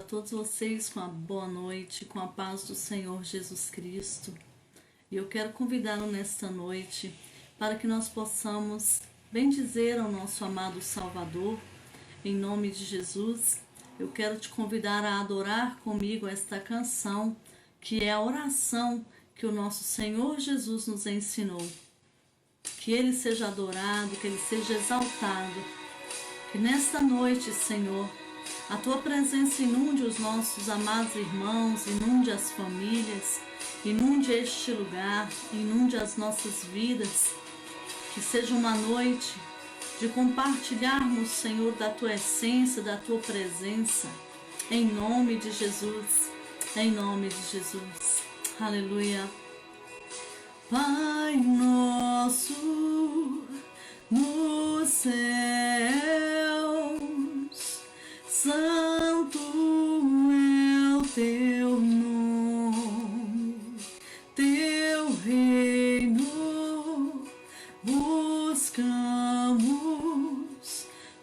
todos vocês com a boa noite, com a paz do Senhor Jesus Cristo. E eu quero convidá-lo nesta noite para que nós possamos bendizer ao nosso amado Salvador. Em nome de Jesus, eu quero te convidar a adorar comigo esta canção, que é a oração que o nosso Senhor Jesus nos ensinou. Que Ele seja adorado, que Ele seja exaltado. Que nesta noite, Senhor, a Tua presença inunde os nossos amados irmãos, inunde as famílias, inunde este lugar, inunde as nossas vidas. Que seja uma noite de compartilharmos, Senhor, da Tua essência, da Tua presença. Em nome de Jesus, em nome de Jesus. Aleluia. Pai nosso nos céus, santo é o Teu nome, Teu reino buscamos,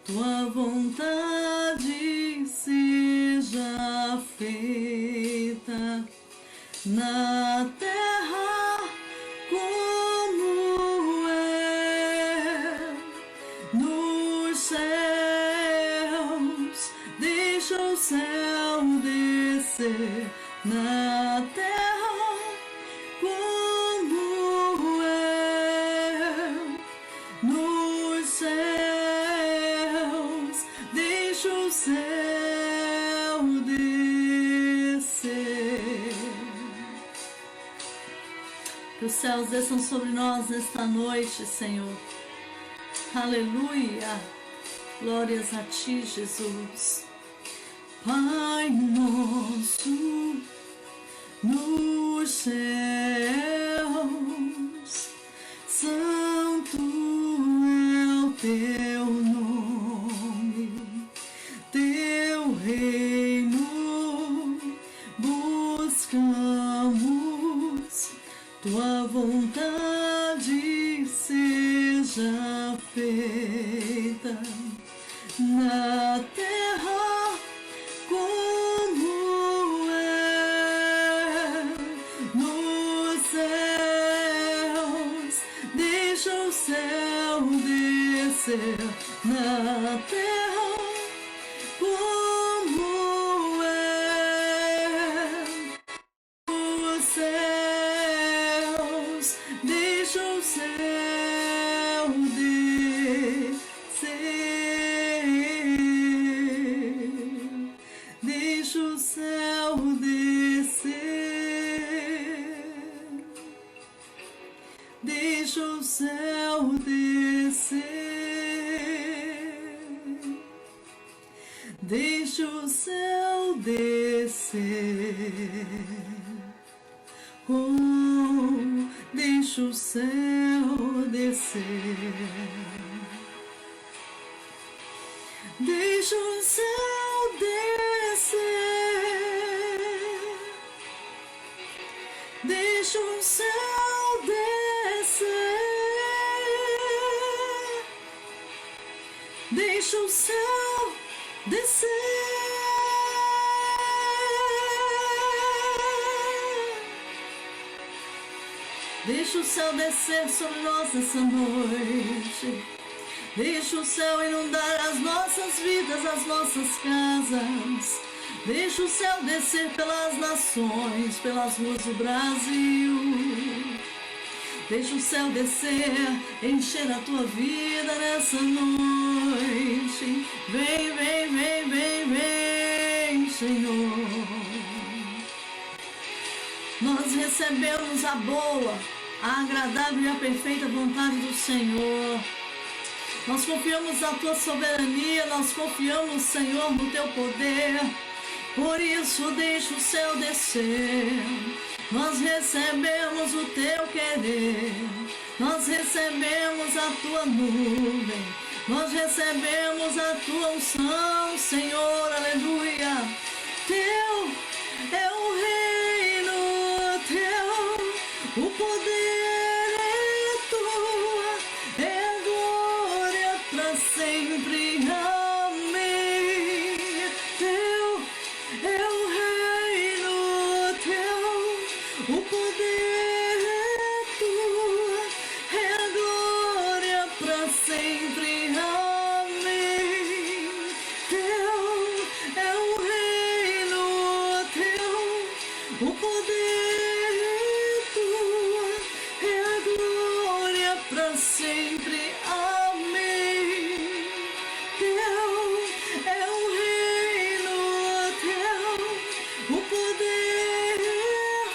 Tua vontade seja feita na terra como é nos céus. Deixa o céu descer na terra como é nos céus. Deixa o céu descer. Que os céus desçam sobre nós nesta noite, Senhor. Aleluia. Glórias a Ti, Jesus. Pai nosso nos céus, santo é o Teu nome, Teu reino buscamos, Tua vontade seja feita na terra como é nos céus. Deixa o céu descer na terra como é nos céus. Deixa o céu descer. Deixa o céu descer. Deixa o céu descer. Deixa o céu descer. Oh, deixa o céu descer. Deixa o céu descer. Deixa o céu descer. Deixa o céu descer. Deixa o céu descer sobre nós essa noite. Deixa o céu inundar as nossas vidas, as nossas casas. Deixa o céu descer pelas nações, pelas ruas do Brasil. Deixa o céu descer, encher a tua vida nessa noite. Vem, vem, vem, vem, vem, Senhor. Nós recebemos a boa, a agradável e a perfeita vontade do Senhor. Nós confiamos na Tua soberania, nós confiamos, Senhor, no Teu poder. Por isso deixa o céu descer. Nós recebemos o Teu querer. Nós recebemos a Tua nuvem. Nós recebemos a Tua unção, Senhor, aleluia. Teu é o reino, Teu o poder é Tua, é glória para sempre, amém. Teu é O poder é tua, é a glória para sempre. Amém. Teu é o reino, teu, o poder é tua, é a glória para sempre. Amém. Teu é o reino, teu, o poder é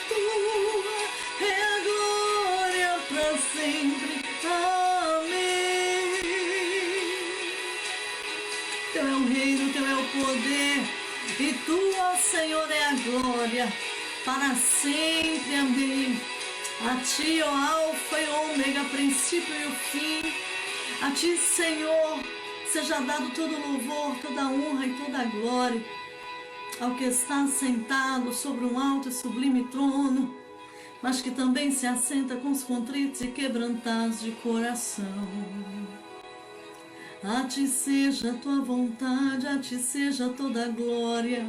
tua, é a glória para sempre. Amém. Teu é o reino, teu é o poder, e tu, ó Senhor, é a glória para sempre. Amém. A ti, ó Alfa e Ômega, princípio e o fim. A ti, Senhor, seja dado todo louvor, toda honra e toda glória ao que está sentado sobre um alto e sublime trono, mas que também se assenta com os contritos e quebrantados de coração. A ti seja a tua vontade, a ti seja toda a glória.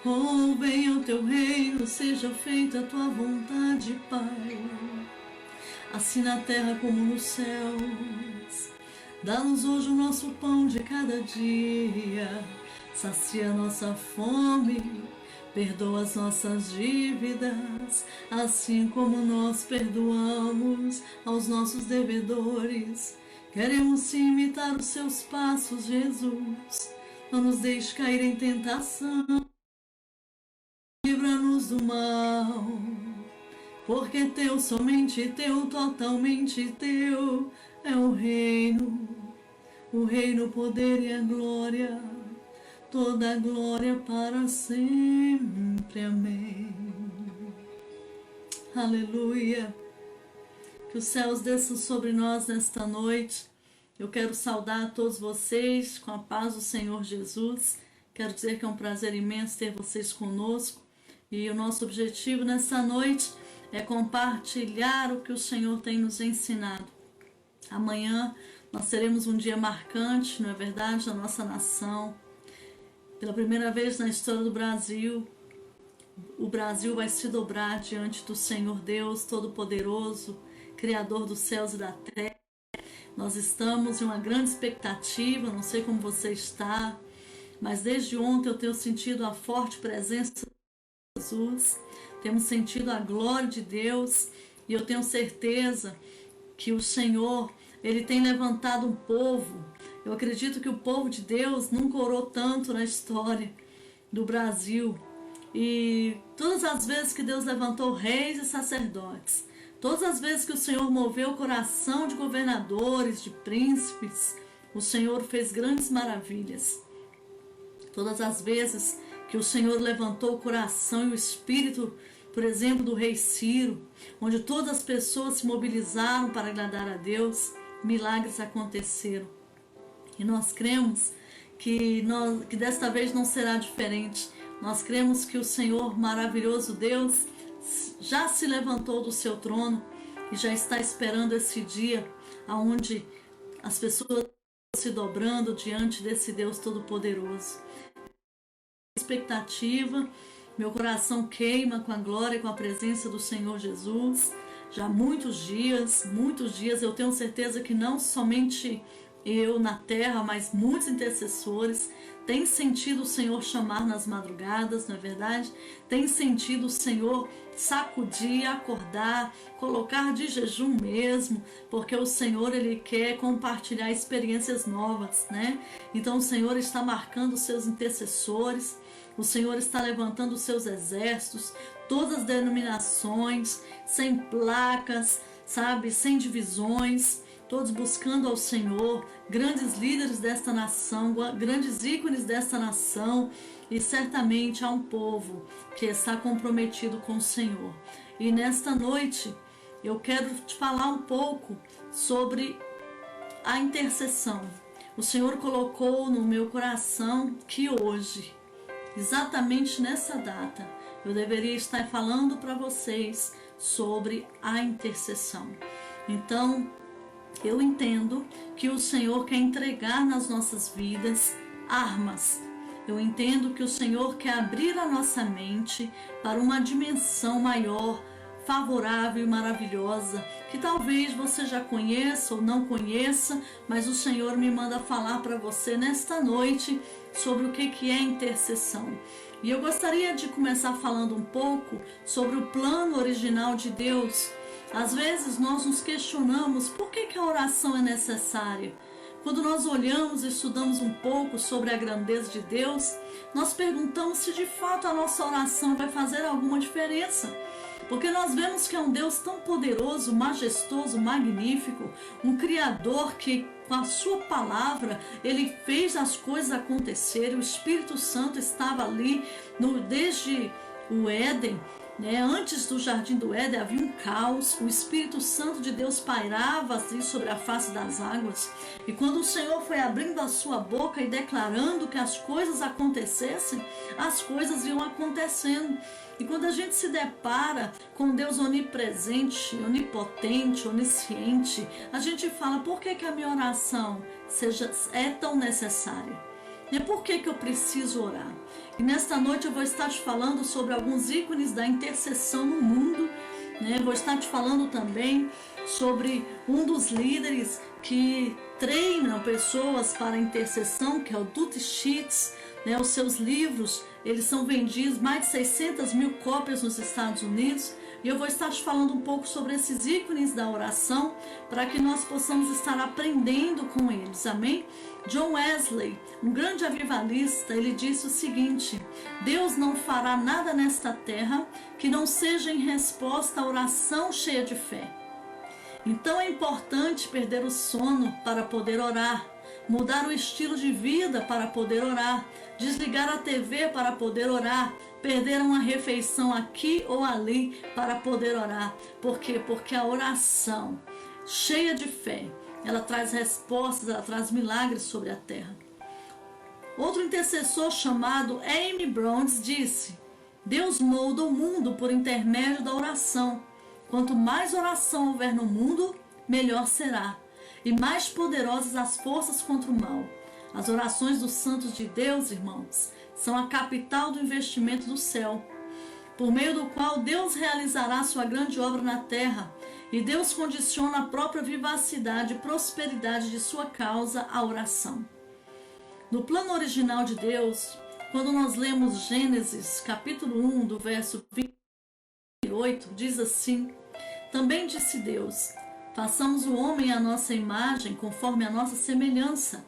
Oh, venha o teu reino, seja feita a tua vontade, Pai, assim na terra como nos céus. Dá-nos hoje o nosso pão de cada dia, sacia nossa fome, perdoa as nossas dívidas, assim como nós perdoamos aos nossos devedores. Queremos sim imitar os seus passos, Jesus. Não nos deixe cair em tentação, livra-nos do mal, porque teu, somente teu, totalmente teu é o reino, o poder e a glória, toda a glória para sempre. Amém. Aleluia. Que os céus desçam sobre nós nesta noite. Eu quero saudar a todos vocês com a paz do Senhor Jesus. Quero dizer que é um prazer imenso ter vocês conosco. E o nosso objetivo nesta noite é compartilhar o que o Senhor tem nos ensinado. Amanhã nós teremos um dia marcante, não é verdade, na nossa nação. Pela primeira vez na história do Brasil, o Brasil vai se dobrar diante do Senhor Deus Todo-Poderoso, Criador dos céus e da terra. Nós estamos em uma grande expectativa, não sei como você está, mas desde ontem eu tenho sentido a forte presença de Jesus, temos sentido a glória de Deus, e eu tenho certeza que o Senhor, Ele tem levantado um povo. Eu acredito que o povo de Deus nunca orou tanto na história do Brasil. E todas as vezes que Deus levantou reis e sacerdotes, todas as vezes que o Senhor moveu o coração de governadores, de príncipes, o Senhor fez grandes maravilhas. Todas as vezes que o Senhor levantou o coração e o espírito, por exemplo, do rei Ciro, onde todas as pessoas se mobilizaram para agradar a Deus, milagres aconteceram. E nós cremos que desta vez não será diferente. Nós cremos que o Senhor, maravilhoso Deus, já se levantou do seu trono e já está esperando esse dia onde as pessoas estão se dobrando diante desse Deus Todo-Poderoso. Expectativa, meu coração queima com a glória e com a presença do Senhor Jesus. Já há muitos dias, eu tenho certeza que não somente eu na terra, mas muitos intercessores têm sentido o Senhor chamar nas madrugadas, não é verdade? Tem sentido o Senhor sacudir, acordar, colocar de jejum mesmo, porque o Senhor, Ele quer compartilhar experiências novas, né? Então o Senhor está marcando os seus intercessores, o Senhor está levantando os seus exércitos, todas as denominações, sem placas, sabe, sem divisões, todos buscando ao Senhor, grandes líderes desta nação, grandes ícones desta nação, e certamente há um povo que está comprometido com o Senhor. E nesta noite eu quero te falar um pouco sobre a intercessão. O Senhor colocou no meu coração que hoje, exatamente nessa data, eu deveria estar falando para vocês sobre a intercessão. Então, eu entendo que o Senhor quer entregar nas nossas vidas armas Eu entendo que o Senhor quer abrir a nossa mente para uma dimensão maior, favorável e maravilhosa, que talvez você já conheça ou não conheça, mas o Senhor me manda falar para você nesta noite sobre o que é intercessão. E eu gostaria de começar falando um pouco sobre o plano original de Deus. Às vezes nós nos questionamos por que a oração é necessária. Quando nós olhamos e estudamos um pouco sobre a grandeza de Deus, nós perguntamos se de fato a nossa oração vai fazer alguma diferença. Porque nós vemos que é um Deus tão poderoso, majestoso, magnífico, um Criador que com a sua palavra Ele fez as coisas acontecerem. O Espírito Santo estava ali desde o Éden. Antes do jardim do Éden havia um caos, o Espírito Santo de Deus pairava assim sobre a face das águas, e quando o Senhor foi abrindo a sua boca e declarando que as coisas acontecessem, as coisas iam acontecendo. E quando a gente se depara com Deus onipresente, onipotente, onisciente, a gente fala, por que a minha oração é tão necessária? E por que eu preciso orar? E nesta noite eu vou estar te falando sobre alguns ícones da intercessão no mundo. Vou estar te falando também sobre um dos líderes que treinam pessoas para a intercessão, que é o Dutty Sheets. Os seus livros, eles são vendidos, mais de 600 mil cópias nos Estados Unidos. E eu vou estar te falando um pouco sobre esses ícones da oração, para que nós possamos estar aprendendo com eles, amém? John Wesley, um grande avivalista, ele disse o seguinte: Deus não fará nada nesta terra que não seja em resposta à oração cheia de fé. Então é importante perder o sono para poder orar, mudar o estilo de vida para poder orar, desligar a TV para poder orar, perder uma refeição aqui ou ali para poder orar. Por quê? Porque a oração cheia de fé, ela traz respostas, ela traz milagres sobre a terra. Outro intercessor chamado Amy Browns disse: Deus molda o mundo por intermédio da oração. Quanto mais oração houver no mundo, melhor será, e mais poderosas as forças contra o mal. As orações dos santos de Deus, irmãos, são a capital do investimento do céu, por meio do qual Deus realizará sua grande obra na terra, e Deus condiciona a própria vivacidade e prosperidade de sua causa à oração. No plano original de Deus, quando nós lemos Gênesis, capítulo 1, do verso 28, diz assim: Também disse Deus, façamos o homem à nossa imagem, conforme a nossa semelhança.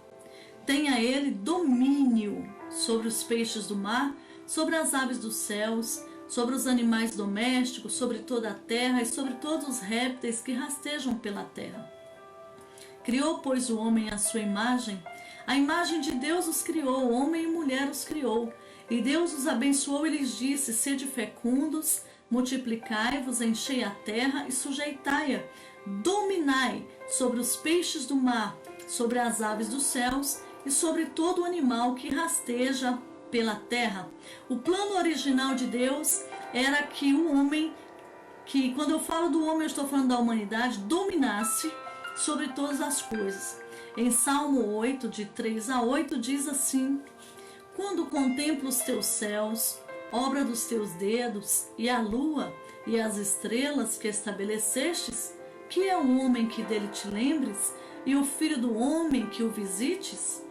Tenha ele domínio sobre os peixes do mar, sobre as aves dos céus, sobre os animais domésticos, sobre toda a terra e sobre todos os répteis que rastejam pela terra. Criou, pois, o homem à sua imagem. A imagem de Deus os criou, homem e mulher os criou. E Deus os abençoou e lhes disse: Sede fecundos, multiplicai-vos, enchei a terra e sujeitai-a. Dominai sobre os peixes do mar, sobre as aves dos céus e sobre todo animal que rasteja pela terra. O plano original de Deus era que o homem, que quando eu falo do homem eu estou falando da humanidade, dominasse sobre todas as coisas. Em Salmo 8, de 3 a 8, diz assim: Quando contemplo os teus céus, obra dos teus dedos, e a lua e as estrelas que estabelecestes, que é o homem que dele te lembres, e o filho do homem que o visites?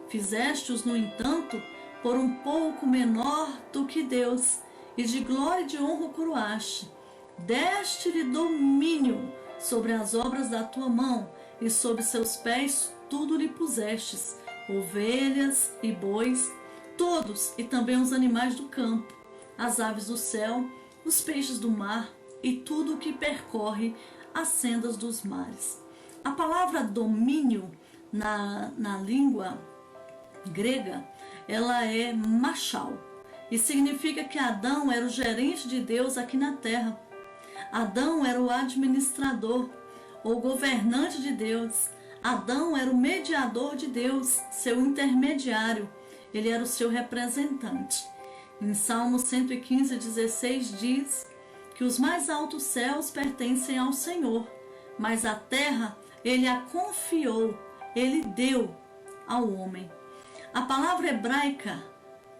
Fizeste-os, no entanto, por um pouco menor do que Deus, e de glória e de honra o coroaste. Deste-lhe domínio sobre as obras da tua mão, e sob seus pés tudo lhe pusestes, ovelhas e bois, todos, e também os animais do campo, as aves do céu, os peixes do mar, e tudo o que percorre as sendas dos mares. A palavra domínio na língua grega, ela é machal, e significa que Adão era o gerente de Deus aqui na terra. Adão era o administrador, ou governante de Deus. Adão era o mediador de Deus, seu intermediário. Ele era o seu representante. Em Salmo 115, 16 diz que os mais altos céus pertencem ao Senhor, mas a terra ele a confiou, ele deu ao homem. A palavra hebraica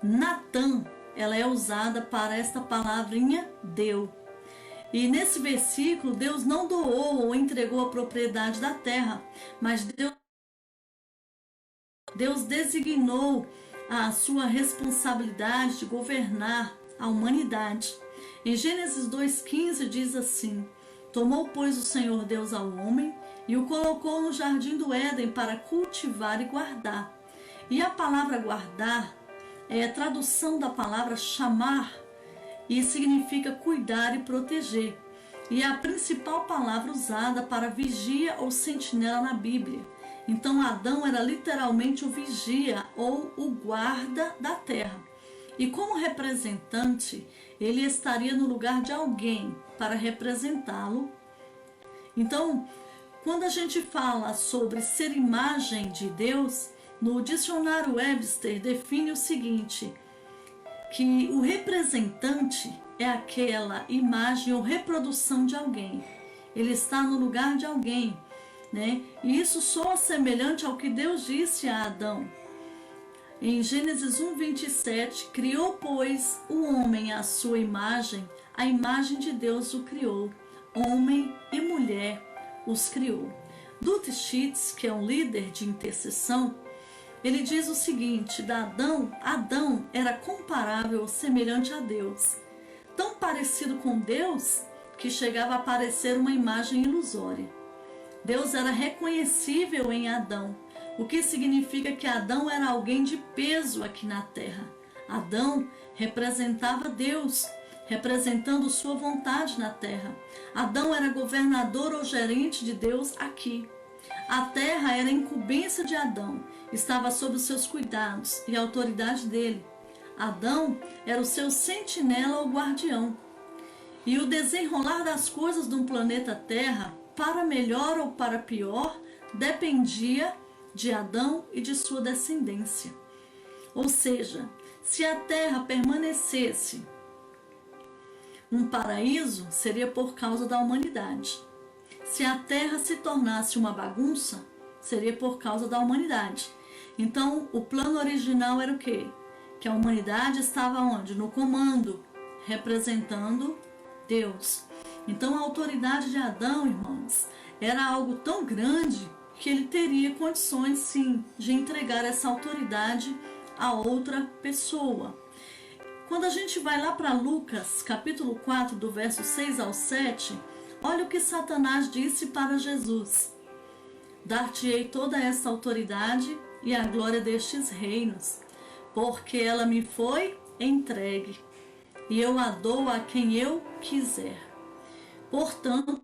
Natã, ela é usada para esta palavrinha deu. E nesse versículo, Deus não doou ou entregou a propriedade da terra, mas Deus designou a sua responsabilidade de governar a humanidade. Em Gênesis 2,15 diz assim: tomou, pois, o Senhor Deus ao homem e o colocou no jardim do Éden para cultivar e guardar. E a palavra guardar é a tradução da palavra chamar e significa cuidar e proteger. E é a principal palavra usada para vigia ou sentinela na Bíblia. Então Adão era literalmente o vigia ou o guarda da terra. E como representante, ele estaria no lugar de alguém para representá-lo. Então, quando a gente fala sobre ser imagem de Deus, no dicionário Webster define o seguinte, que o representante é aquela imagem ou reprodução de alguém. Ele está no lugar de alguém, né? E isso soa semelhante ao que Deus disse a Adão. Em Gênesis 1:27, criou, pois, o homem à sua imagem, a imagem de Deus o criou, homem e mulher os criou. Dutch Sheets, que é um líder de intercessão, ele diz o seguinte, Adão era comparável ou semelhante a Deus, tão parecido com Deus que chegava a parecer uma imagem ilusória. Deus era reconhecível em Adão, o que significa que Adão era alguém de peso aqui na terra. Adão representava Deus, representando sua vontade na terra. Adão era governador ou gerente de Deus aqui. A terra era a incumbência de Adão, estava sob os seus cuidados e a autoridade dele. Adão era o seu sentinela ou guardião. E o desenrolar das coisas do planeta Terra, para melhor ou para pior, dependia de Adão e de sua descendência. Ou seja, se a terra permanecesse um paraíso, seria por causa da humanidade. Se a terra se tornasse uma bagunça, seria por causa da humanidade. Então, o plano original era o quê? Que a humanidade estava onde? No comando, representando Deus. Então, a autoridade de Adão, irmãos, era algo tão grande que ele teria condições, sim, de entregar essa autoridade a outra pessoa. Quando a gente vai lá para Lucas, capítulo 4, do verso 6 ao 7, olha o que Satanás disse para Jesus. Dar-te-ei toda essa autoridade e a glória destes reinos, porque ela me foi entregue, e eu a dou a quem eu quiser. Portanto,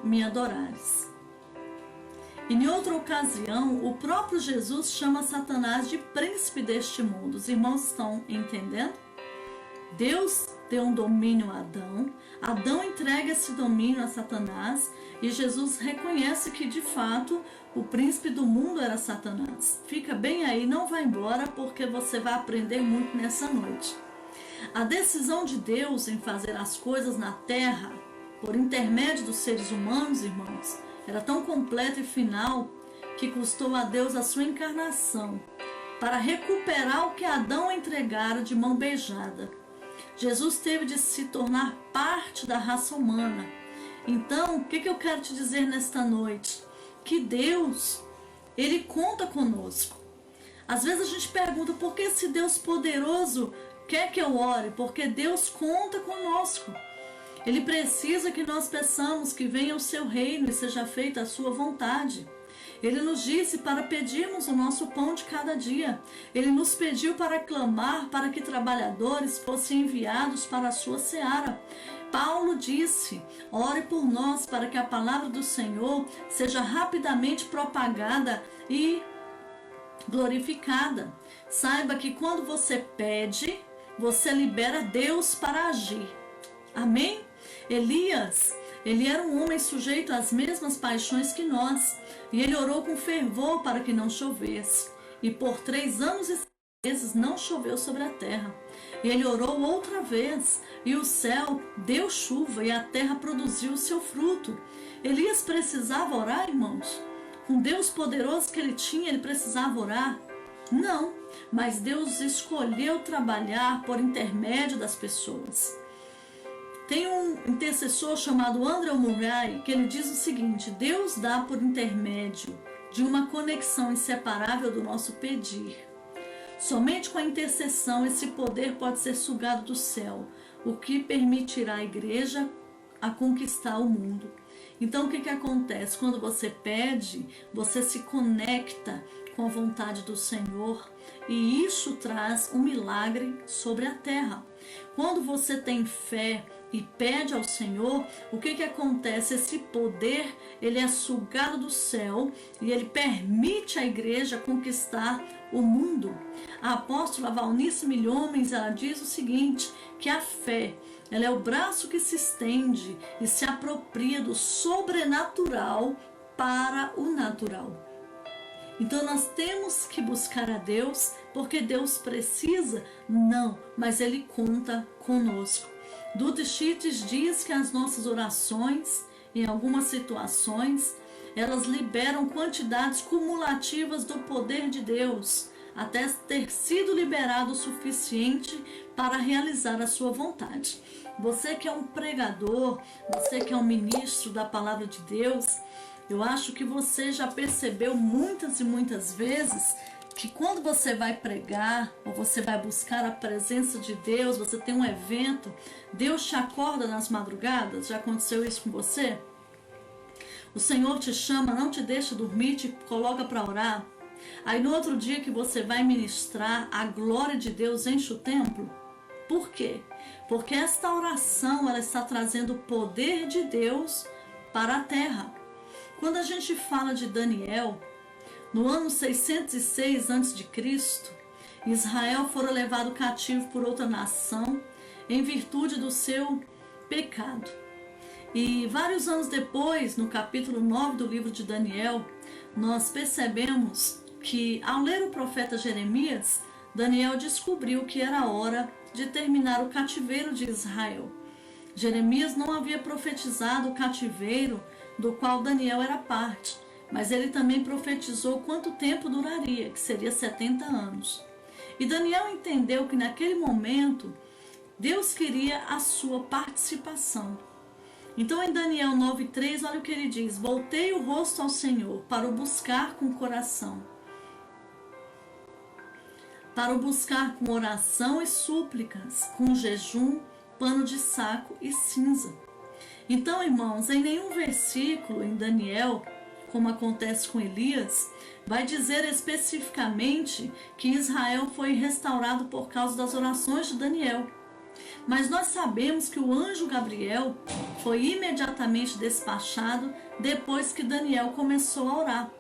me adorares. E em outra ocasião, o próprio Jesus chama Satanás de príncipe deste mundo. Os irmãos estão entendendo? Deus deu um domínio a Adão, Adão entrega esse domínio a Satanás e Jesus reconhece que de fato o príncipe do mundo era Satanás. Fica bem aí, não vai embora porque você vai aprender muito nessa noite. A decisão de Deus em fazer as coisas na terra, por intermédio dos seres humanos, irmãos, era tão completa e final que custou a Deus a sua encarnação para recuperar o que Adão entregara de mão beijada. Jesus teve de se tornar parte da raça humana. Então, o que eu quero te dizer nesta noite? Que Deus, Ele conta conosco. Às vezes a gente pergunta, por que esse Deus poderoso quer que eu ore? Porque Deus conta conosco. Ele precisa que nós peçamos que venha o seu reino e seja feita a sua vontade. Ele nos disse para pedirmos o nosso pão de cada dia. Ele nos pediu para clamar para que trabalhadores fossem enviados para a sua seara. Paulo disse, ore por nós para que a palavra do Senhor seja rapidamente propagada e glorificada. Saiba que quando você pede, você libera Deus para agir. Amém? Elias, ele era um homem sujeito às mesmas paixões que nós, e ele orou com fervor para que não chovesse, e por 3 anos e 6 meses não choveu sobre a terra. E ele orou outra vez, e o céu deu chuva, e a terra produziu o seu fruto. Elias precisava orar, irmãos? Com Deus poderoso que ele tinha, ele precisava orar? Não. mas Deus escolheu trabalhar por intermédio das pessoas. Tem um intercessor chamado André Murray que ele diz o seguinte: Deus dá por intermédio de uma conexão inseparável do nosso pedir. Somente com a intercessão esse poder pode ser sugado do céu, o que permitirá à igreja a conquistar o mundo. Então o que acontece? Quando você pede, você se conecta com a vontade do Senhor e isso traz um milagre sobre a terra. Quando você tem fé e pede ao Senhor, o que acontece? Esse poder, ele é sugado do céu e ele permite à igreja conquistar o mundo. A apóstola Valnice Milhomens, ela diz o seguinte, que a fé, ela é o braço que se estende e se apropria do sobrenatural para o natural. Então nós temos que buscar a Deus, porque Deus precisa? Não, mas Ele conta conosco. Dudley Sheets diz que as nossas orações, em algumas situações, elas liberam quantidades cumulativas do poder de Deus, até ter sido liberado o suficiente para realizar a sua vontade. Você que é um pregador, você que é um ministro da palavra de Deus, eu acho que você já percebeu muitas e muitas vezes que quando você vai pregar ou você vai buscar a presença de Deus, você tem um evento, Deus te acorda nas madrugadas. Já aconteceu isso com você? O Senhor te chama, não te deixa dormir, te coloca para orar. Aí no outro dia que você vai ministrar, a glória de Deus enche o templo. Por quê? Porque esta oração, ela está trazendo o poder de Deus para a terra. Quando a gente fala de Daniel, no ano 606 a.C., Israel fora levado cativo por outra nação em virtude do seu pecado. E vários anos depois, no capítulo 9 do livro de Daniel, nós percebemos que, ao ler o profeta Jeremias, Daniel descobriu que era hora de terminar o cativeiro de Israel. Jeremias não havia profetizado o cativeiro do qual Daniel era parte, mas ele também profetizou quanto tempo duraria, que seria 70 anos. E Daniel entendeu que naquele momento Deus queria a sua participação. Então em Daniel 9:3, olha o que ele diz: voltei o rosto ao Senhor para o buscar com coração, para o buscar com oração e súplicas, com jejum, pano de saco e cinza. Então, irmãos, em nenhum versículo em Daniel, como acontece com Elias, vai dizer especificamente que Israel foi restaurado por causa das orações de Daniel. Mas nós sabemos que o anjo Gabriel foi imediatamente despachado depois que Daniel começou a orar.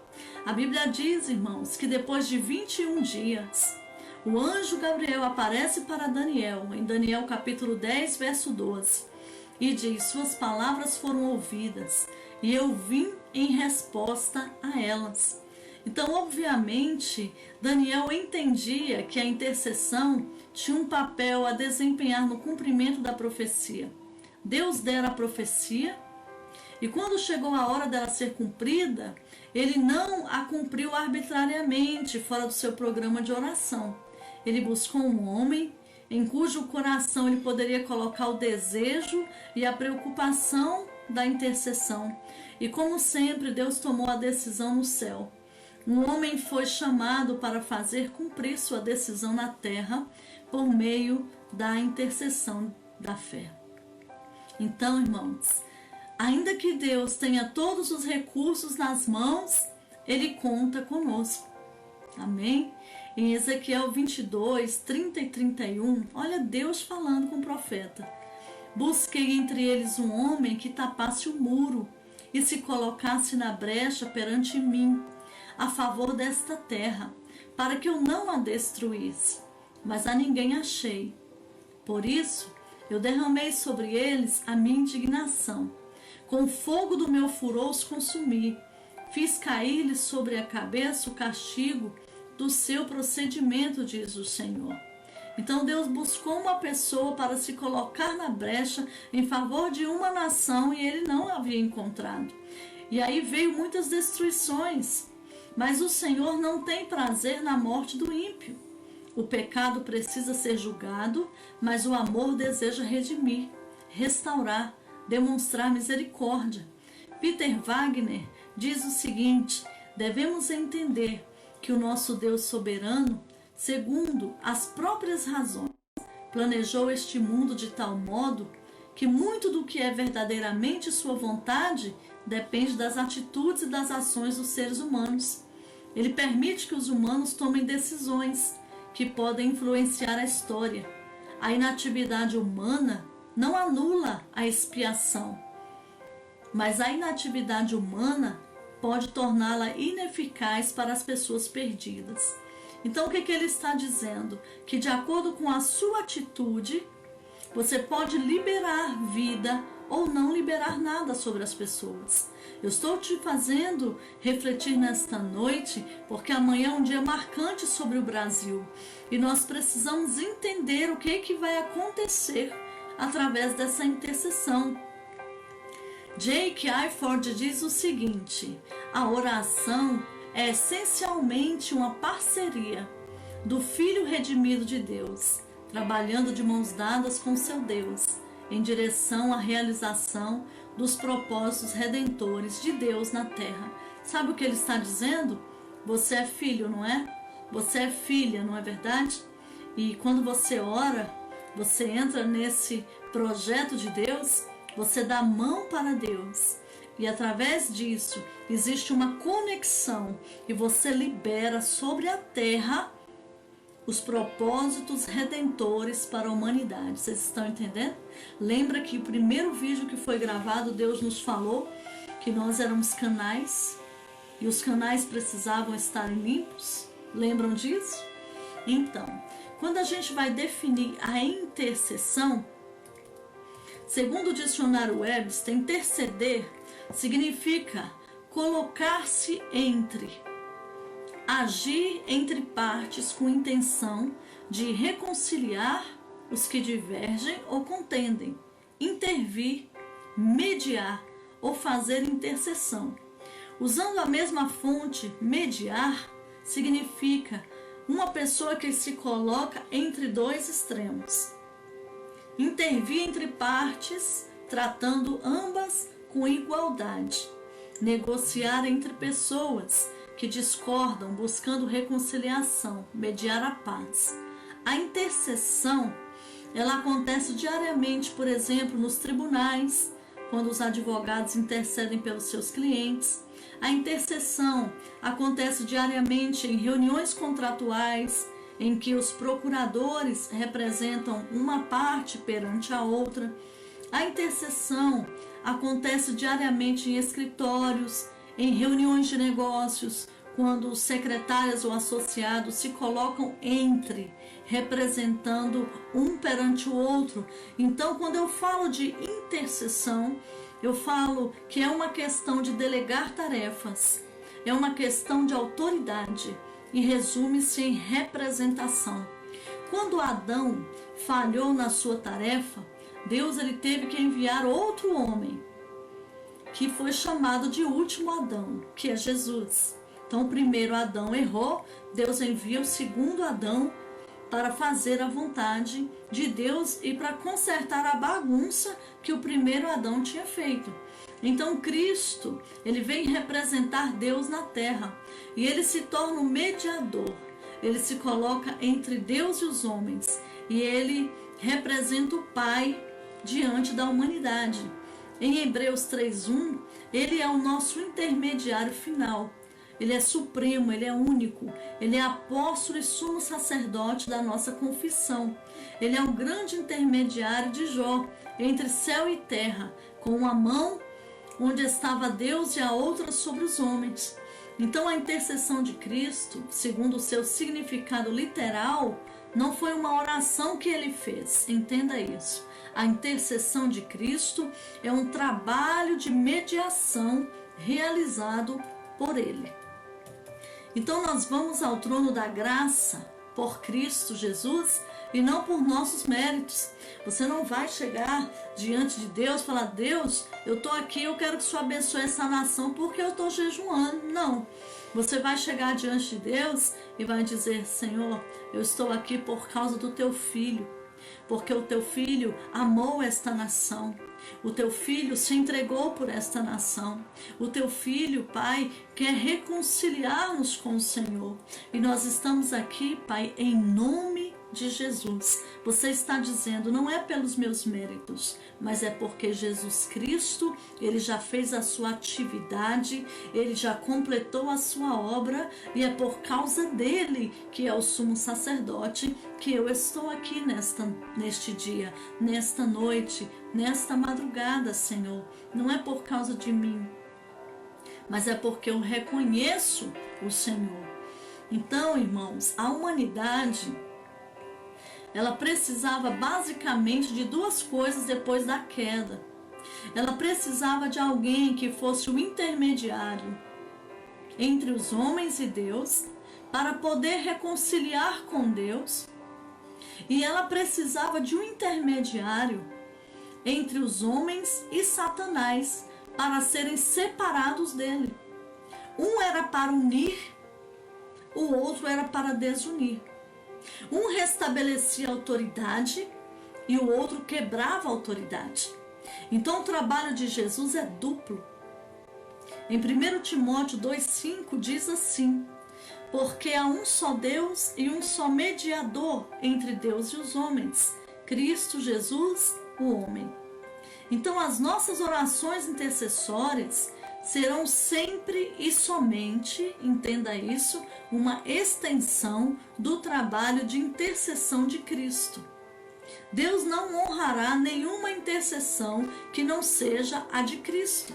A Bíblia diz, irmãos, que depois de 21 dias, o anjo Gabriel aparece para Daniel, em Daniel capítulo 10, verso 12, e diz: suas palavras foram ouvidas, e eu vim em resposta a elas. Então, obviamente, Daniel entendia que a intercessão tinha um papel a desempenhar no cumprimento da profecia. Deus dera a profecia, e quando chegou a hora dela ser cumprida, ele não a cumpriu arbitrariamente, fora do seu programa de oração. Ele buscou um homem em cujo coração ele poderia colocar o desejo e a preocupação da intercessão. E como sempre, Deus tomou a decisão no céu. Um homem foi chamado para fazer cumprir sua decisão na terra por meio da intercessão da fé. Então, irmãos, ainda que Deus tenha todos os recursos nas mãos, Ele conta conosco. Amém? Em Ezequiel 22, 30 e 31, olha Deus falando com o profeta. Busquei entre eles um homem que tapasse o muro e se colocasse na brecha perante mim, a favor desta terra, para que eu não a destruísse. Mas a ninguém achei. Por isso, eu derramei sobre eles a minha indignação. Com o fogo do meu furor os consumi. Fiz cair-lhes sobre a cabeça o castigo do seu procedimento, diz o Senhor. Então Deus buscou uma pessoa para se colocar na brecha em favor de uma nação e ele não havia encontrado. E aí veio muitas destruições. Mas o Senhor não tem prazer na morte do ímpio. O pecado precisa ser julgado, mas o amor deseja redimir, restaurar, demonstrar misericórdia. Peter Wagner diz o seguinte: devemos entender que o nosso Deus soberano, segundo as próprias razões, planejou este mundo de tal modo que muito do que é verdadeiramente sua vontade depende das atitudes e das ações dos seres humanos. Ele permite que os humanos tomem decisões que podem influenciar a história. A inatividade humana não anula a expiação, mas a inatividade humana pode torná-la ineficaz para as pessoas perdidas. Então, o que ele está dizendo? Que de acordo com a sua atitude, você pode liberar vida ou não liberar nada sobre as pessoas. Eu estou te fazendo refletir nesta noite, porque amanhã é um dia marcante sobre o Brasil. E nós precisamos entender o que vai acontecer através dessa intercessão. J.K. Ford diz o seguinte: a oração é essencialmente uma parceria do Filho redimido de Deus, trabalhando de mãos dadas com seu Deus, em direção à realização dos propósitos redentores de Deus na terra. Sabe o que ele está dizendo? Você é filho, não é? Você é filha, não é verdade? E quando você ora, você entra nesse projeto de Deus, você dá mão para Deus. E através disso, existe uma conexão e você libera sobre a terra os propósitos redentores para a humanidade. Vocês estão entendendo? Lembra que o primeiro vídeo que foi gravado, Deus nos falou que nós éramos canais e os canais precisavam estar limpos? Lembram disso? Então, quando a gente vai definir a intercessão, segundo o dicionário Webster, interceder significa colocar-se entre, agir entre partes com intenção de reconciliar os que divergem ou contendem, intervir, mediar ou fazer intercessão. Usando a mesma fonte, mediar significa uma pessoa que se coloca entre dois extremos. Intervir entre partes, tratando ambas com igualdade. Negociar entre pessoas que discordam, buscando reconciliação, mediar a paz. A intercessão, ela acontece diariamente, por exemplo, nos tribunais, quando os advogados intercedem pelos seus clientes. A intercessão acontece diariamente em reuniões contratuais, em que os procuradores representam uma parte perante a outra. A intercessão acontece diariamente em escritórios, em reuniões de negócios, quando os secretários ou associados se colocam entre, representando um perante o outro. Então, quando eu falo de intercessão, eu falo que é uma questão de delegar tarefas, é uma questão de autoridade e resume-se em representação. Quando Adão falhou na sua tarefa, Deus ele teve que enviar outro homem, que foi chamado de último Adão, que é Jesus. Então o primeiro Adão errou, Deus envia o segundo Adão para fazer a vontade de Deus e para consertar a bagunça que o primeiro Adão tinha feito. Então Cristo, ele vem representar Deus na terra e ele se torna um mediador. Ele se coloca entre Deus e os homens e ele representa o Pai diante da humanidade. Em Hebreus 3:1, ele é o nosso intermediário final. Ele é supremo, ele é único, ele é apóstolo e sumo sacerdote da nossa confissão. Ele é um grande intermediário de Jó, entre céu e terra, com uma mão onde estava Deus e a outra sobre os homens. Então a intercessão de Cristo, segundo o seu significado literal, não foi uma oração que ele fez, entenda isso. A intercessão de Cristo é um trabalho de mediação realizado por ele. Então nós vamos ao trono da graça por Cristo Jesus e não por nossos méritos. Você não vai chegar diante de Deus e falar: Deus, eu estou aqui, eu quero que o Senhor abençoe essa nação porque eu estou jejuando. Não. Você vai chegar diante de Deus e vai dizer: Senhor, eu estou aqui por causa do teu filho, porque o teu filho amou esta nação. O teu filho se entregou por esta nação. O teu filho, Pai, quer reconciliar-nos com o Senhor. E nós estamos aqui, Pai, em nome de Jesus. Você está dizendo: não é pelos meus méritos, mas é porque Jesus Cristo, Ele já fez a sua atividade, Ele já completou a sua obra, e é por causa dele, que é o sumo sacerdote, que eu estou aqui neste dia, nesta noite, nesta madrugada, Senhor. Não é por causa de mim, mas é porque eu reconheço o Senhor. Então, irmãos, a humanidade, ela precisava basicamente de duas coisas depois da queda. Ela precisava de alguém que fosse o intermediário entre os homens e Deus, para poder reconciliar com Deus. E ela precisava de um intermediário entre os homens e Satanás, para serem separados dele. Um era para unir, o outro era para desunir. Um restabelecia a autoridade e o outro quebrava a autoridade. Então o trabalho de Jesus é duplo. Em 1 Timóteo 2,5 diz assim: porque há um só Deus e um só mediador entre Deus e os homens, Cristo Jesus, o homem. Então as nossas orações intercessórias serão sempre e somente, entenda isso, uma extensão do trabalho de intercessão de Cristo. Deus não honrará nenhuma intercessão que não seja a de Cristo.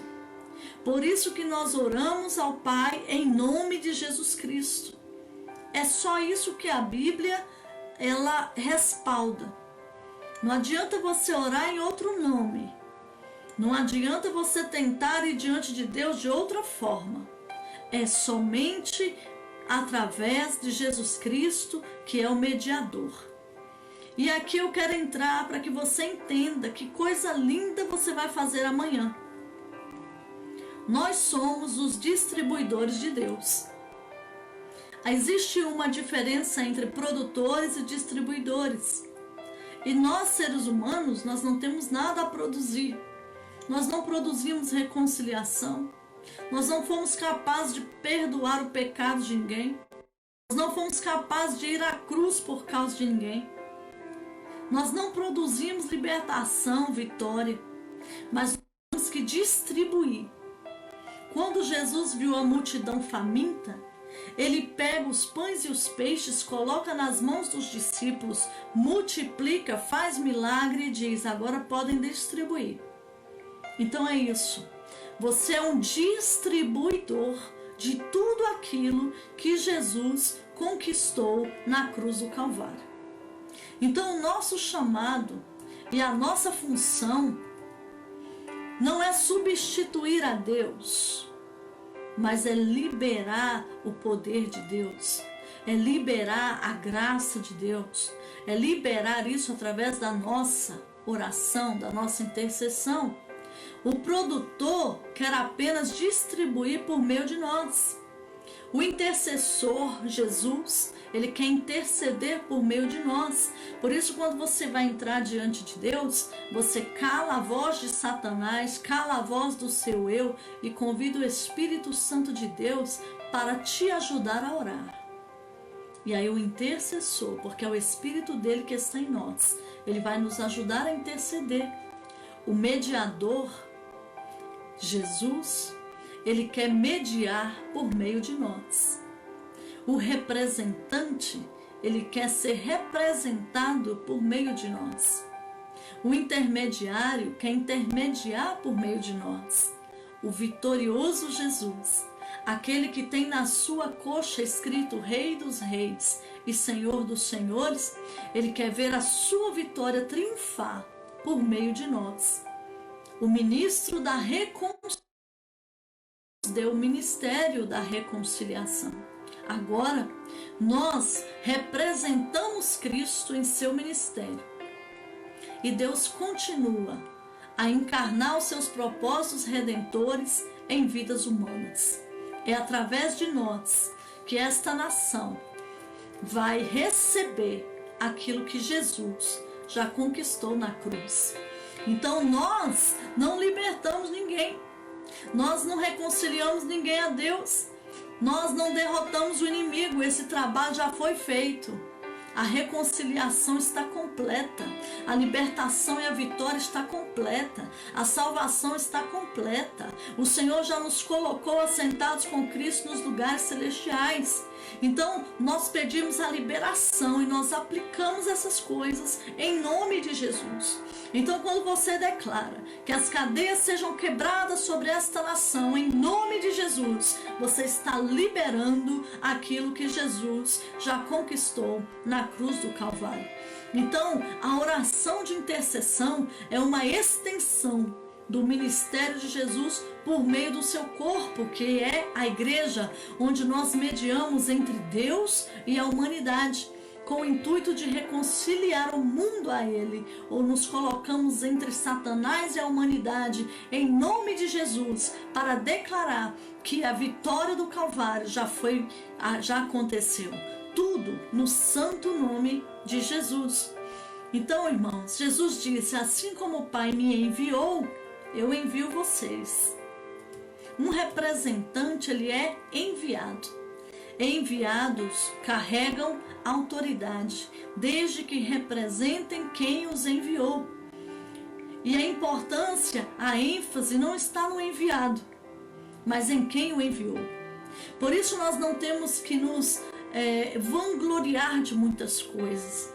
Por isso que nós oramos ao Pai em nome de Jesus Cristo. É só isso que a Bíblia, ela respalda. Não adianta você orar em outro nome. Não adianta você tentar ir diante de Deus de outra forma. É somente através de Jesus Cristo, que é o mediador. E aqui eu quero entrar para que você entenda que coisa linda você vai fazer amanhã. Nós somos os distribuidores de Deus. Existe uma diferença entre produtores e distribuidores. E nós, seres humanos, nós não temos nada a produzir. Nós não produzimos reconciliação. Nós não fomos capazes de perdoar o pecado de ninguém. Nós não fomos capazes de ir à cruz por causa de ninguém. Nós não produzimos libertação, vitória. Mas nós temos que distribuir. Quando Jesus viu a multidão faminta, ele pega os pães e os peixes, coloca nas mãos dos discípulos, multiplica, faz milagre e diz: agora podem distribuir. Então é isso. Você é um distribuidor de tudo aquilo que Jesus conquistou na cruz do Calvário. Então o nosso chamado e a nossa função não é substituir a Deus, mas é liberar o poder de Deus, é liberar a graça de Deus, é liberar isso através da nossa oração, da nossa intercessão. O produtor quer apenas distribuir por meio de nós. O intercessor, Jesus, ele quer interceder por meio de nós. Por isso, quando você vai entrar diante de Deus, você cala a voz de Satanás, cala a voz do seu eu e convida o Espírito Santo de Deus para te ajudar a orar. E aí o intercessor, porque é o Espírito dele que está em nós, ele vai nos ajudar a interceder. O mediador, Jesus, ele quer mediar por meio de nós. O representante, ele quer ser representado por meio de nós. O intermediário quer intermediar por meio de nós. O vitorioso Jesus, aquele que tem na sua coxa escrito Rei dos Reis e Senhor dos Senhores, ele quer ver a sua vitória triunfar por meio de nós. O ministro da reconciliação deu o ministério da reconciliação. Agora, nós representamos Cristo em seu ministério. E Deus continua a encarnar os seus propósitos redentores em vidas humanas. é através de nós que esta nação vai receber aquilo que Jesus já conquistou na cruz. Então nós não libertamos ninguém, nós não reconciliamos ninguém a Deus, nós não derrotamos o inimigo, esse trabalho já foi feito. A reconciliação está completa, a libertação e a vitória está completa, a salvação está completa. O Senhor já nos colocou assentados com Cristo nos lugares celestiais. Então nós pedimos a liberação e nós aplicamos essas coisas em nome de Jesus. Então quando você declara que as cadeias sejam quebradas sobre esta nação em nome de Jesus, você está liberando aquilo que Jesus já conquistou na cruz do Calvário. Então a oração de intercessão é uma extensão do ministério de Jesus por meio do seu corpo, que é a igreja, onde nós mediamos entre Deus e a humanidade, com o intuito de reconciliar o mundo a Ele, ou nos colocamos entre Satanás e a humanidade, em nome de Jesus, para declarar que a vitória do Calvário já aconteceu. Tudo no santo nome de Jesus. Então, irmãos, Jesus disse: assim como o Pai me enviou, eu envio vocês. Um representante, ele é enviado. Enviados carregam autoridade, desde que representem quem os enviou. E a importância, a ênfase não está no enviado, mas em quem o enviou. Por isso nós não temos que nos vangloriar de muitas coisas.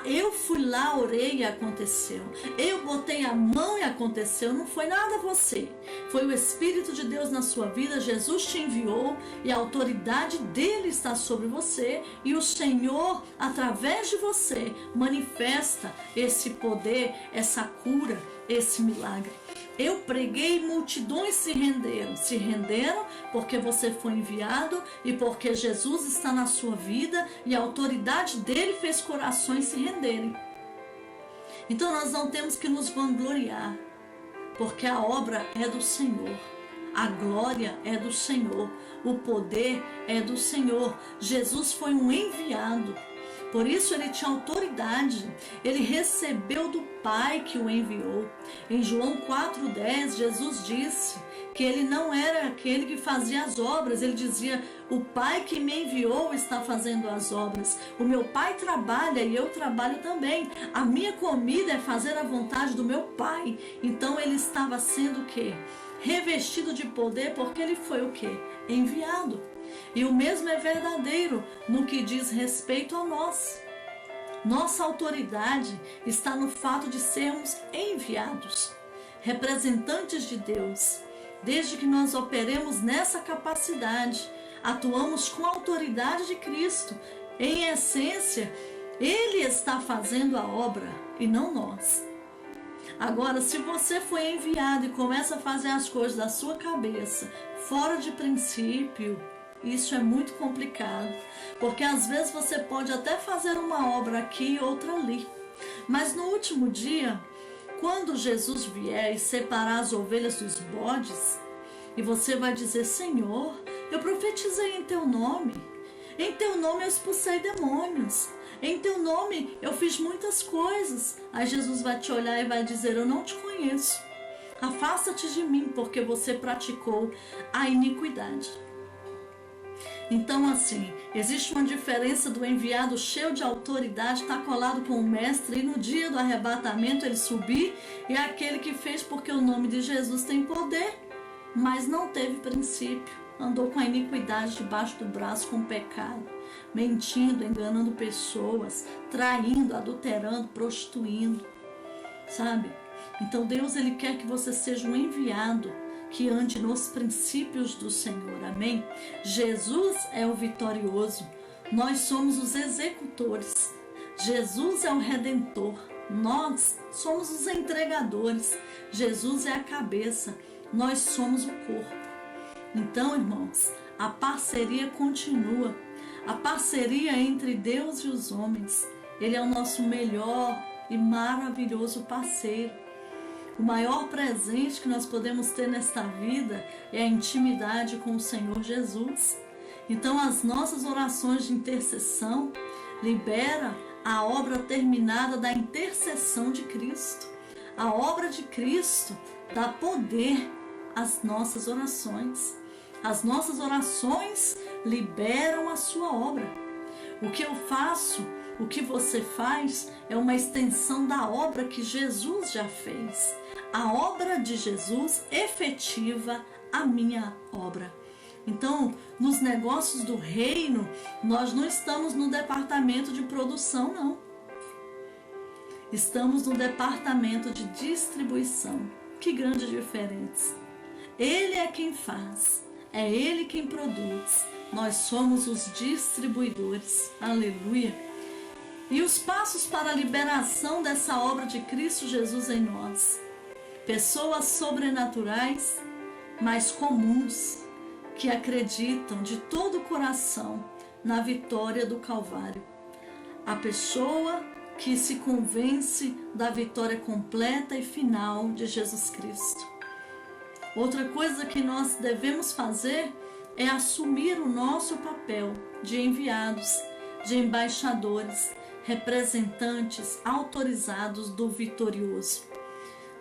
Eu fui lá, orei e aconteceu. Eu botei a mão e aconteceu. Não foi nada você. Foi o Espírito de Deus na sua vida. Jesus te enviou e a autoridade dele está sobre você. E o Senhor, através de você, manifesta esse poder, essa cura, esse milagre. Eu preguei e multidões se renderam. Se renderam porque você foi enviado e porque Jesus está na sua vida e a autoridade dele fez corações se renderem. Então nós não temos que nos vangloriar, porque a obra é do Senhor. A glória é do Senhor. O poder é do Senhor. Jesus foi um enviado. Por isso ele tinha autoridade, ele recebeu do Pai que o enviou. Em João 4,10, Jesus disse que ele não era aquele que fazia as obras, ele dizia: o Pai que me enviou está fazendo as obras. O meu Pai trabalha e eu trabalho também. A minha comida é fazer a vontade do meu Pai. Então ele estava sendo o quê? Revestido de poder, porque ele foi o quê? Enviado. E o mesmo é verdadeiro no que diz respeito a nós. Nossa autoridade está no fato de sermos enviados, representantes de Deus. Desde que nós operemos nessa capacidade, atuamos com a autoridade de Cristo. Em essência, Ele está fazendo a obra e não nós. Agora, se você foi enviado e começa a fazer as coisas da sua cabeça, fora de princípio, isso é muito complicado, porque às vezes você pode até fazer uma obra aqui e outra ali, mas no último dia, quando Jesus vier e separar as ovelhas dos bodes, e você vai dizer: Senhor, eu profetizei em teu nome eu expulsei demônios, em teu nome eu fiz muitas coisas. Aí Jesus vai te olhar e vai dizer: eu não te conheço, afasta-te de mim, porque você praticou a iniquidade. Então, assim, existe uma diferença do enviado cheio de autoridade, está colado com o mestre, e no dia do arrebatamento ele subir, e aquele que fez porque o nome de Jesus tem poder, mas não teve princípio, andou com a iniquidade debaixo do braço, com o pecado, mentindo, enganando pessoas, traindo, adulterando, prostituindo, sabe? Então Deus, ele quer que você seja um enviado, que ande nos princípios do Senhor, amém? Jesus é o vitorioso, nós somos os executores. Jesus é o redentor, nós somos os entregadores. Jesus é a cabeça, nós somos o corpo. Então, irmãos, a parceria continua, a parceria entre Deus e os homens. Ele é o nosso melhor e maravilhoso parceiro. O maior presente que nós podemos ter nesta vida é a intimidade com o Senhor Jesus. Então as nossas orações de intercessão libera a obra terminada da intercessão de Cristo. A obra de Cristo dá poder às nossas orações. As nossas orações liberam a sua obra. O que eu faço, o que você faz, é uma extensão da obra que Jesus já fez. A obra de Jesus efetiva a minha obra. Então, nos negócios do reino, nós não estamos no departamento de produção, não. Estamos no departamento de distribuição. Que grande diferença. Ele é quem faz, é Ele quem produz. Nós somos os distribuidores. Aleluia. E os passos para a liberação dessa obra de Cristo Jesus em nós. Pessoas sobrenaturais, mas comuns, que acreditam de todo o coração na vitória do Calvário. A pessoa que se convence da vitória completa e final de Jesus Cristo. Outra coisa que nós devemos fazer é assumir o nosso papel de enviados, de embaixadores, representantes autorizados do vitorioso.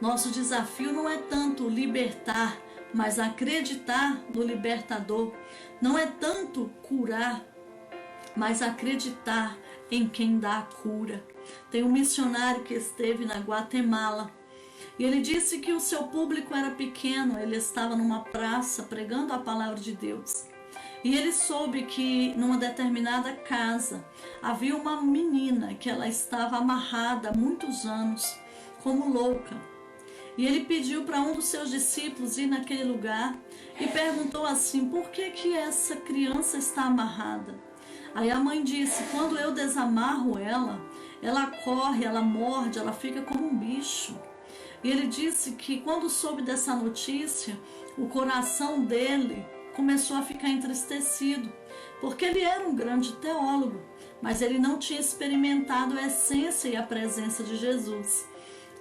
Nosso desafio não é tanto libertar, mas acreditar no libertador. Não é tanto curar, mas acreditar em quem dá a cura. Tem um missionário que esteve na Guatemala e ele disse que o seu público era pequeno. Ele estava numa praça pregando a palavra de Deus e ele soube que numa determinada casa havia uma menina que ela estava amarrada há muitos anos como louca. E ele pediu para um dos seus discípulos ir naquele lugar e perguntou assim: por que essa criança está amarrada? Aí a mãe disse: quando eu desamarro ela corre, ela morde, ela fica como um bicho. E ele disse que quando soube dessa notícia, o coração dele começou a ficar entristecido, porque ele era um grande teólogo, mas ele não tinha experimentado a essência e a presença de Jesus.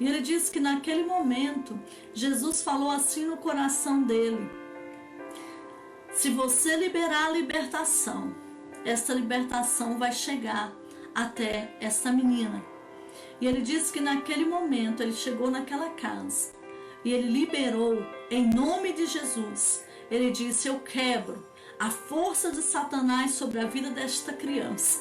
E ele disse que naquele momento, Jesus falou assim no coração dele: se você liberar a libertação, essa libertação vai chegar até essa menina. E ele disse que naquele momento ele chegou naquela casa e ele liberou em nome de Jesus. Ele disse: eu quebro a força de Satanás sobre a vida desta criança.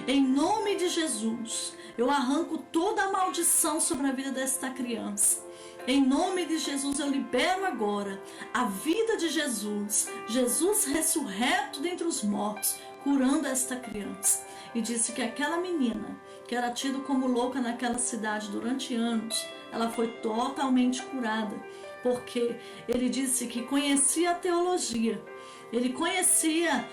Em nome de Jesus, eu arranco toda a maldição sobre a vida desta criança. Em nome de Jesus, eu libero agora a vida de Jesus, Jesus ressurreto dentre os mortos, curando esta criança. E disse que aquela menina, que era tida como louca naquela cidade durante anos, ela foi totalmente curada, porque ele disse que conhecia a teologia, ele conhecia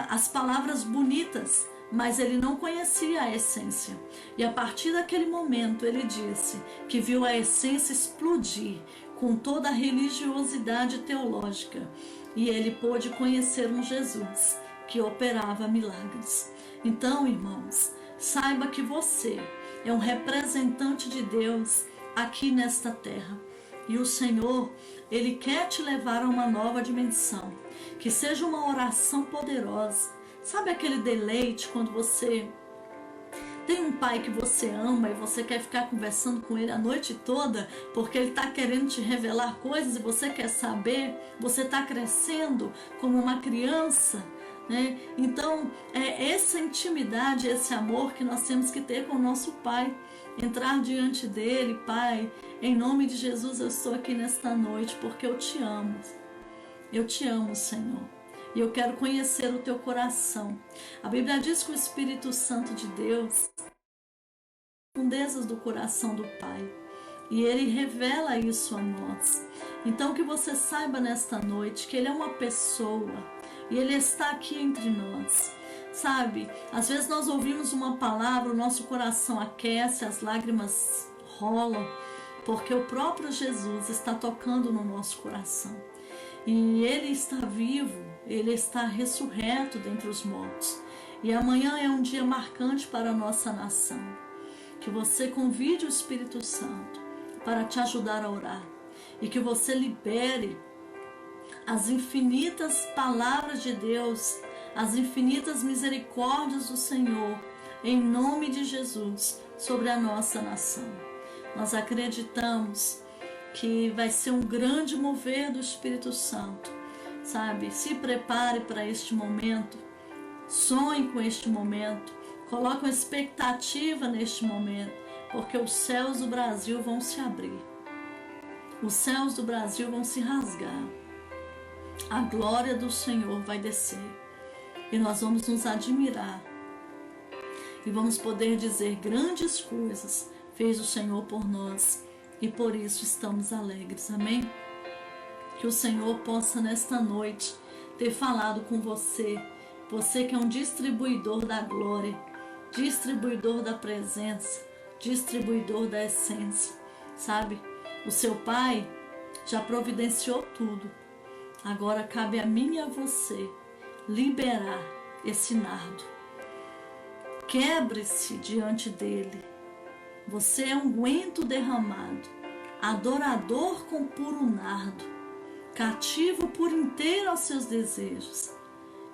as palavras bonitas, mas ele não conhecia a essência. E a partir daquele momento ele disse que viu a essência explodir com toda a religiosidade teológica, e ele pôde conhecer um Jesus que operava milagres. Então, irmãos, saiba que você é um representante de Deus aqui nesta terra. E o Senhor, Ele quer te levar a uma nova dimensão. Que seja uma oração poderosa. Sabe aquele deleite quando você tem um pai que você ama e você quer ficar conversando com ele a noite toda porque ele está querendo te revelar coisas e você quer saber? Você está crescendo como uma criança, né? Então, é essa intimidade, esse amor que nós temos que ter com o nosso Pai. Entrar diante dele: Pai, em nome de Jesus eu estou aqui nesta noite porque eu te amo. Eu te amo, Senhor. E eu quero conhecer o teu coração. A Bíblia diz que o Espírito Santo de Deus profundezas do coração do Pai. E Ele revela isso a nós. Então que você saiba nesta noite que Ele é uma pessoa e Ele está aqui entre nós. Sabe, às vezes nós ouvimos uma palavra, o nosso coração aquece, as lágrimas rolam, porque o próprio Jesus está tocando no nosso coração. E Ele está vivo, Ele está ressurreto dentre os mortos. E amanhã é um dia marcante para a nossa nação. Que você convide o Espírito Santo para te ajudar a orar. E que você libere as infinitas palavras de Deus, as infinitas misericórdias do Senhor, em nome de Jesus, sobre a nossa nação. Nós acreditamos que vai ser um grande mover do Espírito Santo, sabe? Se prepare para este momento, sonhe com este momento, coloque uma expectativa neste momento, porque os céus do Brasil vão se abrir, os céus do Brasil vão se rasgar, a glória do Senhor vai descer e nós vamos nos admirar e vamos poder dizer: grandes coisas fez o Senhor por nós e por isso estamos alegres. Amém? Que o Senhor possa nesta noite ter falado com você, você que é um distribuidor da glória, distribuidor da presença, distribuidor da essência, sabe? O seu Pai já providenciou tudo. Agora cabe a mim e a você liberar esse nardo. Quebre-se diante dele. Você é um unguento derramado, adorador com puro nardo, cativo por inteiro aos seus desejos.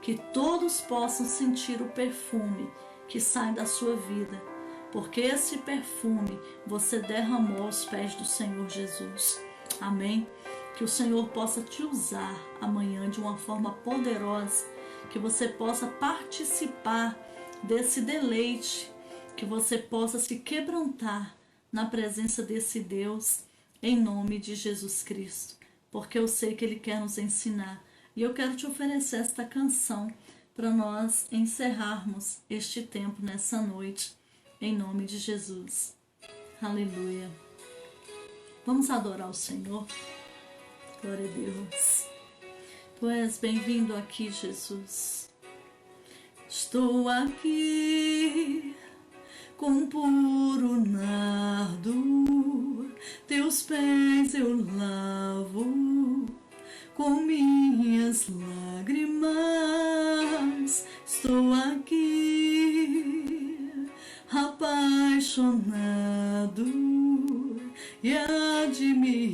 Que todos possam sentir o perfume que sai da sua vida, porque esse perfume você derramou aos pés do Senhor Jesus. Amém? Que o Senhor possa te usar amanhã de uma forma poderosa, que você possa participar desse deleite, que você possa se quebrantar na presença desse Deus, em nome de Jesus Cristo, porque eu sei que Ele quer nos ensinar. E eu quero te oferecer esta canção para nós encerrarmos este tempo nessa noite, em nome de Jesus. Aleluia. Vamos adorar o Senhor. Glória a Deus. Tu és bem-vindo aqui, Jesus. Estou aqui com puro nardo, teus pés eu lavo com minhas lágrimas. Estou aqui apaixonado e admirando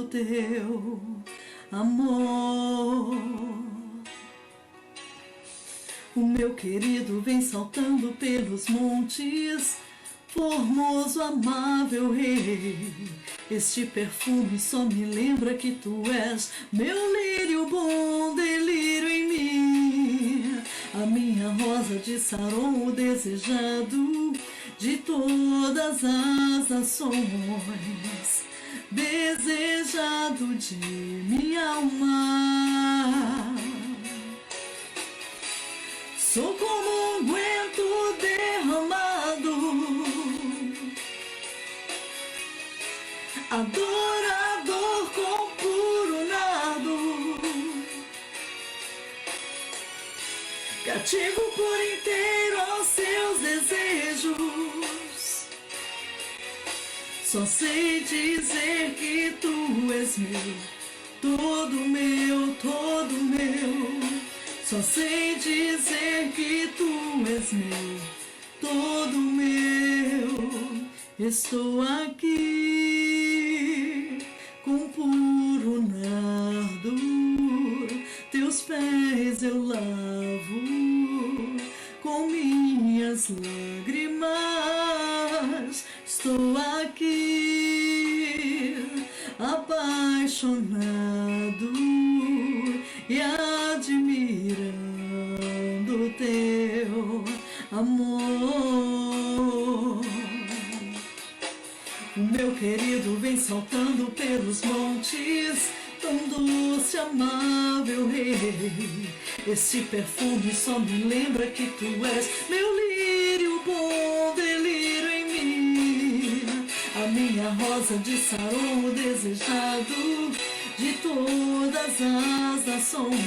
teu amor. O meu querido vem saltando pelos montes, formoso, amável rei. Este perfume só me lembra que tu és meu lírio bom, delírio em mim. A minha rosa de Saron, o desejado de todas as nações, desejado de minha alma. Sou como um unguento derramado, adorador com puro nardo, cativo por inteiro aos seus desejos. Só sei dizer que tu és meu, todo meu, todo meu. Só sei dizer que tu és meu, todo meu. Estou aqui com puro nardo, teus pés eu lavo com minhas lágrimas. Estou aqui apaixonado e admirando teu amor. O meu querido vem saltando pelos montes, tão doce, amável rei. Esse perfume só me lembra que tu és meu lírio bom, delírio em mim. A minha rosa de Saron, o desejado de todas as nações,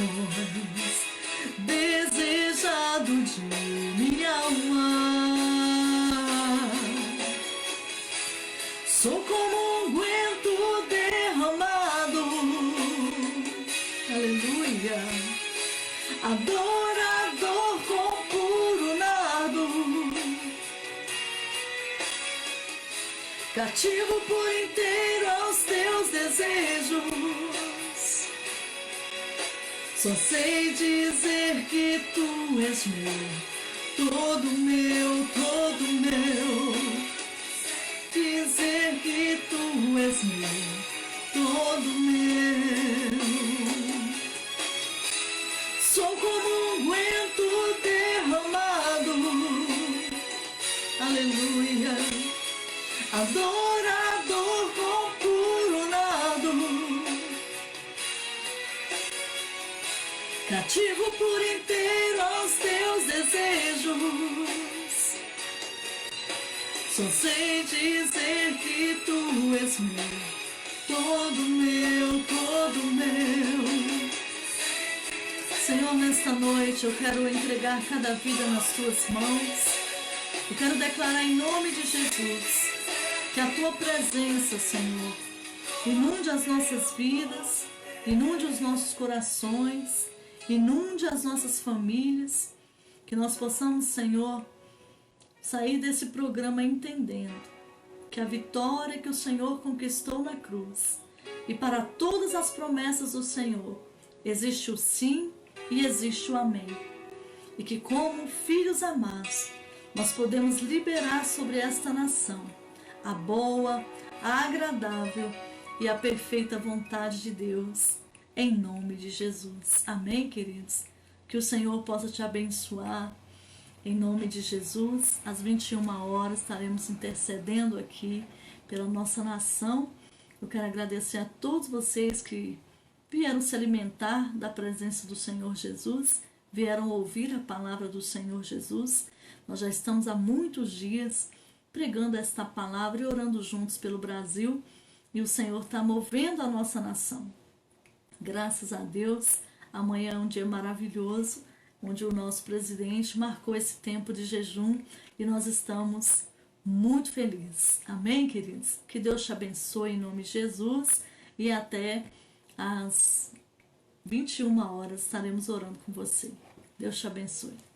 desejado de minha alma. Sou como um unguento derramado, aleluia, adorador com puro nardo, cativo por inteiro aos teus desejos. Só sei dizer que tu és meu, todo meu, todo meu. Dizer que tu és meu, todo meu. Sou como um unguento derramado, aleluia, adorador coronado, cativo por inteiro aos teus desejos. Só sei dizer que tu és meu, todo meu, todo meu. Senhor, nesta noite eu quero entregar cada vida nas tuas mãos. Eu quero declarar em nome de Jesus que a tua presença, Senhor, inunde as nossas vidas, inunde os nossos corações, inunde as nossas famílias, que nós possamos, Senhor, sair desse programa entendendo que a vitória que o Senhor conquistou na cruz e para todas as promessas do Senhor existe o sim e existe o amém, e que como filhos amados nós podemos liberar sobre esta nação a boa, a agradável e a perfeita vontade de Deus, em nome de Jesus. Amém, queridos? Que o Senhor possa te abençoar. Em nome de Jesus, às 21 horas estaremos intercedendo aqui pela nossa nação. Eu quero agradecer a todos vocês que vieram se alimentar da presença do Senhor Jesus, vieram ouvir a palavra do Senhor Jesus. Nós já estamos há muitos dias pregando esta palavra e orando juntos pelo Brasil, e o Senhor está movendo a nossa nação. Graças a Deus, amanhã é um dia maravilhoso, onde o nosso presidente marcou esse tempo de jejum e nós estamos muito felizes. Amém, queridos? Que Deus te abençoe em nome de Jesus, e até às 21 horas estaremos orando com você. Deus te abençoe.